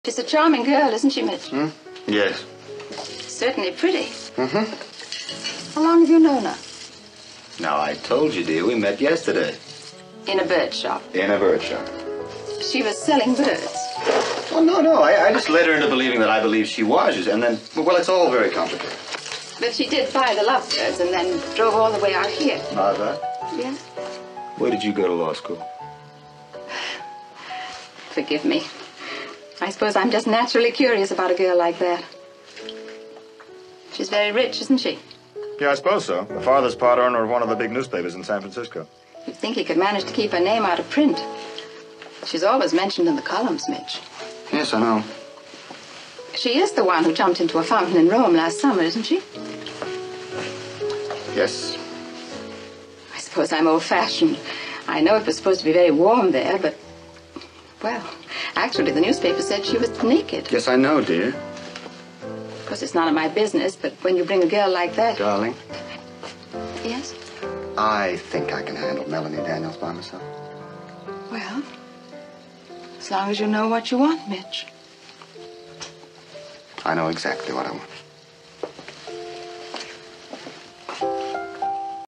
She's a charming girl, isn't she, Mitch? Hmm? Yes. Certainly pretty. Mm-hmm. How long have you known her? Now, I told you, dear, we met yesterday. In a bird shop. In a bird shop. She was selling birds. Oh, no. I just led her into believing that I believed she was. And then, well, it's all very complicated. But she did buy the lovebirds and then drove all the way out here. Martha? Yes? Where did you go to law school? Forgive me. I suppose I'm just naturally curious about a girl like that. She's very rich, isn't she? Yeah, I suppose so. The father's part owner of one of the big newspapers in San Francisco. You'd think he could manage to keep her name out of print. She's always mentioned in the columns, Mitch. Yes, I know. She is the one who jumped into a fountain in Rome last summer, isn't she? Yes. I suppose I'm old-fashioned. I know it was supposed to be very warm there, but... Well, actually, the newspaper said she was naked. Yes, I know, dear. Of course, it's none of my business, but when you bring a girl like that... Darling, Yes? I think I can handle Melanie Daniels by myself. Well, as long as you know what you want, Mitch. I know exactly what I want.